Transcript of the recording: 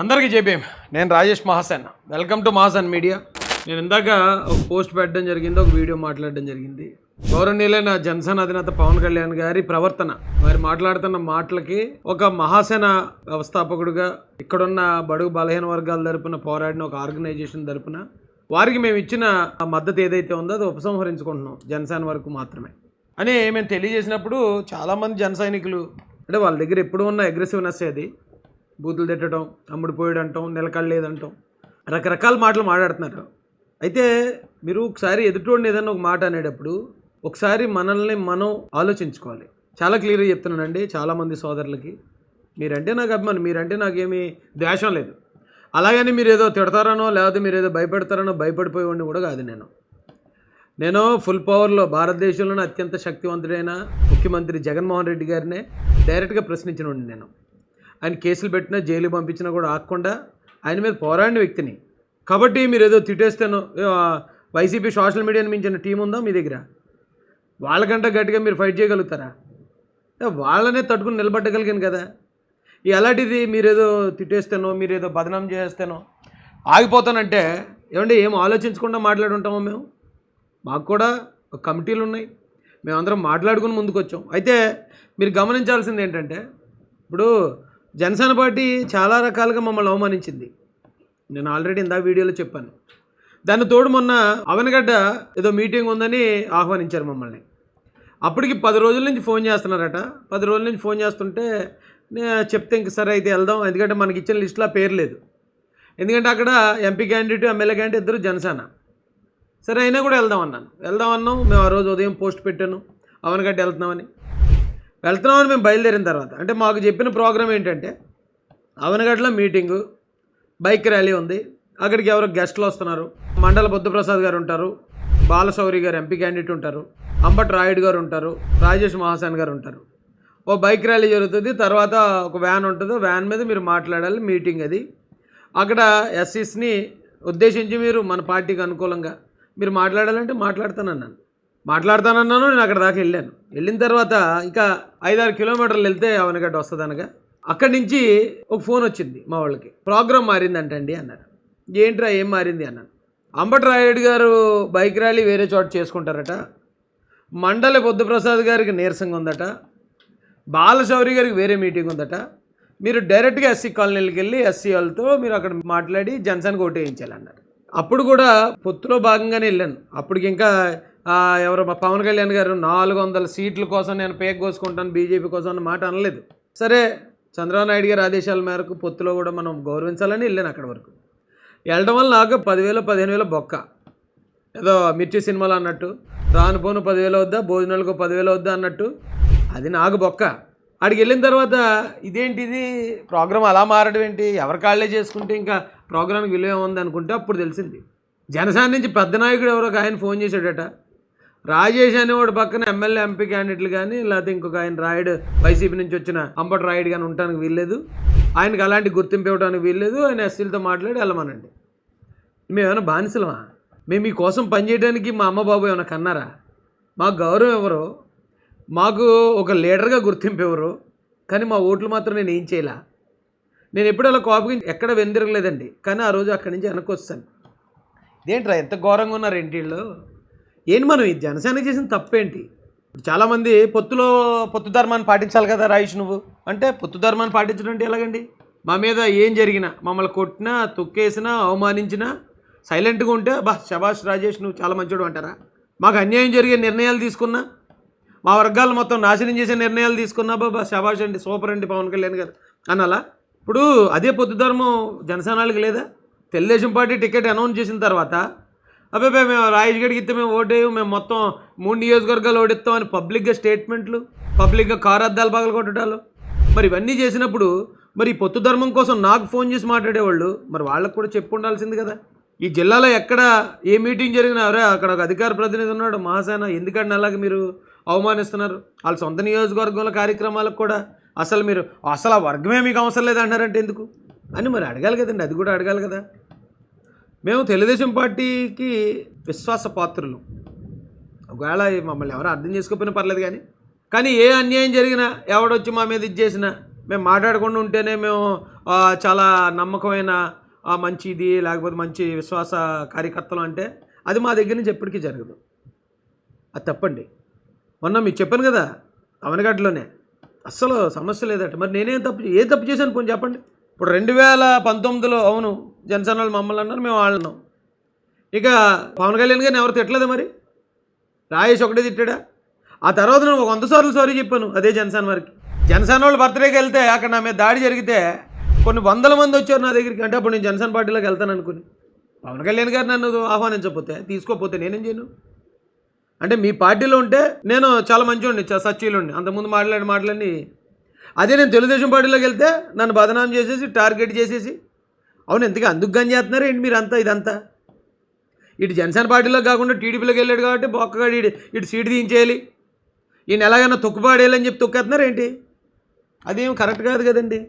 అందరికీ జేబీఎం. నేను Rajesh Mahasen. Welcome to Mahasen media. నేను ఇందాక ఒక పోస్ట్ పెట్టడం జరిగింది, ఒక వీడియో మాట్లాడడం జరిగింది. గౌరవనీయులైన జనసేన అధినేత పవన్ కళ్యాణ్ గారి ప్రవర్తన, వారు మాట్లాడుతున్న మాటలకి ఒక మహాసేన వ్యవస్థాపకుడుగా ఇక్కడున్న బడుగు బలహీన వర్గాల తరపున పోరాడిన ఒక ఆర్గనైజేషన్ తరపున వారికి మేము ఇచ్చిన మద్దతు ఏదైతే ఉందో అది ఉపసంహరించుకుంటున్నాం జనసేన వరకు మాత్రమే అని మేము తెలియజేసినప్పుడు చాలామంది జన సైనికులు అంటే వాళ్ళ దగ్గర ఎప్పుడు ఉన్న అగ్రెసివ్నెస్ అది బూతులు తిట్టడం, అమ్ముడిపోయాడు అంటాం, నిలకడలేదంటాం, రకరకాల మాటలు మాట్లాడుతున్నారు. అయితే మీరు ఒకసారి ఎదుటోడిని ఏదన్నా ఒక మాట అనేటప్పుడు ఒకసారి మనల్ని మనం ఆలోచించుకోవాలి. చాలా క్లియర్గా చెప్తున్నానండి చాలామంది సోదరులకి. మీరంటే నాకు అభిమానం, మీరంటే నాకేమీ ద్వేషం లేదు. అలాగని మీరు ఏదో తిడతారనో లేకపోతే మీరు ఏదో భయపెడతారనో భయపడిపోయేవాడిని కూడా కాదు. నేను ఫుల్ పవర్లో భారతదేశంలోనే అత్యంత శక్తివంతుడైన ముఖ్యమంత్రి జగన్మోహన్ రెడ్డి గారినే డైరెక్ట్గా ప్రశ్నించినోండి నేను. ఆయన కేసులు పెట్టినా జైలు పంపించినా కూడా ఆగకుండా ఆయన మీద పోరాడిన వ్యక్తిని. కాబట్టి మీరు ఏదో తిట్టేస్తానో వైసీపీ సోషల్ మీడియాని మించిన టీం ఉందా మీ దగ్గర? వాళ్ళకంటే గట్టిగా మీరు ఫైట్ చేయగలుగుతారా? వాళ్ళనే తట్టుకుని నిలబట్టగలిగాను కదా. అలాంటిది మీరేదో తిట్టేస్తానో మీరేదో బదనాం చేస్తానో ఆగిపోతానంటే ఏమంటే ఏం ఆలోచించకుండా మాట్లాడుంటామో మేము? మాకు కూడా ఒక కమిటీలు ఉన్నాయి, మేమందరం మాట్లాడుకుని ముందుకు వచ్చాం. అయితే మీరు గమనించాల్సింది ఏంటంటే ఇప్పుడు జనసేన పార్టీ చాలా రకాలుగా మమ్మల్ని అవమానించింది. నేను ఆల్రెడీ ఇందా వీడియోలో చెప్పాను. దాని తోడు మొన్న అవనగడ్డ ఏదో మీటింగ్ ఉందని ఆహ్వానించారు మమ్మల్ని. అప్పటికి 10 రోజుల నుంచి ఫోన్ చేస్తున్నారట. 10 రోజుల నుంచి ఫోన్ చేస్తుంటే చెప్తే ఇంక సరే అయితే వెళ్దాం, ఎందుకంటే మనకి ఇచ్చిన లిస్టులో పేరు లేదు. ఎందుకంటే అక్కడ ఎంపీ క్యాండిడేట్ ఎమ్మెల్యే క్యాండిడేట్ ఇద్దరు జనసేన. సరే అయినా కూడా వెళ్దాం అన్నాం. మేము ఆ రోజు ఉదయం పోస్ట్ పెట్టాను అవనగడ్డ వెళ్తున్నామని మేము బయలుదేరిన తర్వాత అంటే మాకు చెప్పిన ప్రోగ్రామ్ ఏంటంటే అవనగడ్డలో మీటింగు, బైక్ ర్యాలీ ఉంది. అక్కడికి ఎవరో గెస్టులు వస్తున్నారు. మండల బుద్ధప్రసాద్ గారు ఉంటారు, బాలశౌరి గారు ఎంపీ క్యాండిడేట్ ఉంటారు, అంబటి రాయుడు గారు ఉంటారు, రాజేష్ మహాసేన్ గారు ఉంటారు. ఓ బైక్ ర్యాలీ జరుగుతుంది. తర్వాత ఒక వ్యాన్ ఉంటుంది, వ్యాన్ మీద మీరు మాట్లాడాలి. మీటింగ్ అది. అక్కడ ఎస్సీస్ని ఉద్దేశించి మీరు మన పార్టీకి అనుకూలంగా మీరు మాట్లాడాలంటే మాట్లాడతానన్నాను. నేను అక్కడ దాకా వెళ్ళిన తర్వాత ఇంకా 5-6 కిలోమీటర్లు వెళ్తే అవనగడ్డ వస్తుంది అనగా అక్కడి నుంచి ఒక ఫోన్ వచ్చింది మా వాళ్ళకి. ప్రోగ్రామ్ మారిందంటండి అన్నారు. ఏంట్రా ఏం మారింది అన్నాను. అంబటి రాయుడు గారు బైక్ ర్యాలీ వేరే చోట చేసుకుంటారట, మండలి బుద్ధప్రసాద్ గారికి నీరసంగా ఉందట, బాలశౌరి గారికి వేరే మీటింగ్ ఉందట. మీరు డైరెక్ట్గా ఎస్సీ కాలనీలకు వెళ్ళి ఎస్సీ వాళ్ళతో మీరు అక్కడ మాట్లాడి జనసేనకు ఓటు వేయించాలన్నారు. అప్పుడు కూడా పొత్తులో భాగంగానే వెళ్ళాను. అప్పటికి ఇంకా ఎవరో మా పవన్ కళ్యాణ్ గారు 400 సీట్ల కోసం నేను పేక్ కోసుకుంటాను బీజేపీ కోసం అన్న మాట అనలేదు. సరే చంద్రబాబు నాయుడు గారి ఆదేశాల మేరకు పొత్తులో కూడా మనం గౌరవించాలని వెళ్ళాను. అక్కడి వరకు వెళ్ళడం వల్ల నాకు 10,000-15,000 బొక్క. ఏదో మిర్చి సినిమాలు అన్నట్టు రాను పోను 10,000 వద్దా, భోజనాలకు 10,000 వద్దా అన్నట్టు అది నాకు బొక్క. అక్కడికి వెళ్ళిన తర్వాత ఇదేంటిది ప్రోగ్రామ్ అలా మారడం ఏంటి, ఎవరి కాళ్ళే చేసుకుంటే ఇంకా ప్రోగ్రామ్కి విలువ ఉంది అనుకుంటే అప్పుడు తెలిసింది. జనసేన నుంచి పెద్ద నాయకుడు ఎవరో ఒక ఆయన ఫోన్ చేశాడట. రాజేష్ అనేవాడు పక్కన ఎమ్మెల్యే ఎంపీ క్యాండిడేట్లు కానీ లేకపోతే ఇంకొక ఆయన రాయుడు వైసీపీ నుంచి వచ్చిన అంబటి రాయుడు కానీ ఉండడానికి వీల్లేదు, ఆయనకు అలాంటి గుర్తింపు ఇవ్వడానికి వీల్లేదు, ఆయన ఎస్సీలతో మాట్లాడి వెళ్ళమనండి. మేమేమైనా బానిసలమా? మేము మీకోసం పనిచేయడానికి మా అమ్మ బాబు ఏమైనా కన్నారా? మాకు గౌరవం ఎవరో, మాకు ఒక లీడర్గా గుర్తింపు ఎవరు, కానీ మా ఓట్లు మాత్రం నేను ఏం చేయలే. నేను ఎప్పుడు అలా కోపం ఎక్కడ వెందిరగలేదండి. కానీ ఆ రోజు అక్కడి నుంచి వెనక్కి వస్తాను. ఇదేంట్రా ఎంత ఘోరంగా ఉన్నారు ఇంటిల్లో? ఏంటి మనం ఈ జనసేన చేసిన తప్పేంటి? చాలామంది పొత్తు ధర్మాన్ని పాటించాలి కదా రాయిష్ నువ్వు అంటే, పొత్తు ధర్మాన్ని పాటించడం అంటే ఎలాగండి? మా మీద ఏం జరిగినా, మమ్మల్ని కొట్టినా, తొక్కేసినా, అవమానించినా సైలెంట్గా ఉంటే శభాష్ రాజేష్ నువ్వు చాలా మంచివాడు అంటారా? మాకు అన్యాయం జరిగే నిర్ణయాలు తీసుకున్నా, మా వర్గాలు మొత్తం నాశనం చేసే నిర్ణయాలు తీసుకున్నా శభాష్ అండి, సూపర్ అండి పవన్ కళ్యాణ్ గారు అనాలా? ఇప్పుడు అదే పొత్తు ధర్మం జనసేనకి లేదా? తెలుగుదేశం పార్టీ టికెట్ అనౌన్స్ చేసిన తర్వాత అబ్బాయి మేము రాజేష్ గడికి ఇస్తే మేము ఓటేయం, మేము మొత్తం 3 నియోజకవర్గాలు ఓడిస్తామని పబ్లిక్గా స్టేట్మెంట్లు, పబ్లిక్గా కారు అద్దాలు పగలు కొట్టడాలు, మరి ఇవన్నీ చేసినప్పుడు మరి పొత్తు ధర్మం కోసం నాకు ఫోన్ చేసి మాట్లాడేవాళ్ళు మరి వాళ్ళకు కూడా చెప్పు ఉండాల్సింది కదా. ఈ జిల్లాలో ఎక్కడ ఏ మీటింగ్ జరిగినా అక్కడ ఒక అధికార ప్రతినిధి ఉన్నాడు మహాసేన, ఎందుకంటే అలాగే మీరు అవమానిస్తున్నారు? వాళ్ళ సొంత నియోజకవర్గంలో కార్యక్రమాలకు కూడా అసలు ఆ వర్గమే మీకు అవసరం లేదంటారంటే ఎందుకు అని మరి అడగాలి కదండి. అది కూడా అడగాలి కదా. మేము తెలుగుదేశం పార్టీకి విశ్వాసపాత్రులు. ఒకవేళ మమ్మల్ని ఎవరు అర్థం చేసుకోకపోయినా పర్లేదు, కానీ ఏ అన్యాయం జరిగినా ఎవడొచ్చి మా మీద ఇది చేసినా మేము మాట్లాడకుండా ఉంటేనే మేము చాలా నమ్మకమైన మంచిది, లేకపోతే మంచి విశ్వాస కార్యకర్తలు అంటే అది మా దగ్గర నుంచి ఎప్పటికీ జరగదు. అది తప్పండి. మొన్న మీకు చెప్పాను కదా, అవనగడ్డలోనే అస్సలు సమస్య లేదట. మరి నేనేం తప్పు చేశాను పోనీ చెప్పండి. ఇప్పుడు 2019లో అవును జనసేన వాళ్ళు మమ్మల్ని అన్నారు, మేము వాళ్ళన్నాం. ఇక పవన్ కళ్యాణ్ గారిని ఎవరు తిట్టలేదు, మరి రాయేష్ ఒకటే తిట్టాడా? ఆ తర్వాత నేను 100 సార్లు సారీ చెప్పాను అదే జనసేన వారికి. జనసేన వాళ్ళు బర్త్డేకి వెళ్తే అక్కడ నా మీద దాడి జరిగితే కొన్ని 100 మంది వచ్చారు నా దగ్గరికి. అంటే అప్పుడు నేను జనసేన పార్టీలోకి వెళ్తాను అనుకుని, పవన్ కళ్యాణ్ గారు నన్ను ఆహ్వానించకపోతే తీసుకోకపోతే నేనేం చేయను? అంటే మీ పార్టీలో ఉంటే నేను చాలా మంచివాడిని, సచ్చీలుండి, అంతకుముందు మాట్లాడి అదే నేను తెలుగుదేశం పార్టీలోకి వెళ్తే నన్ను బదనాం చేసేసి టార్గెట్ చేసేసి, అవును ఎందుకు అందుకు గని చేస్తున్నారు ఏంటి మీరు అంతా? ఇదంతా ఇటు జనసేన పార్టీలో కాకుండా టీడీపీలోకి వెళ్ళాడు కాబట్టి బొక్కగాడు ఇటు సీటు తీయించేయాలి, ఈయన ఎలాగైనా తొక్కుపాడేయాలని చెప్పి తొక్కేస్తున్నారు ఏంటి? అదేం కరెక్ట్ కాదు కదండి.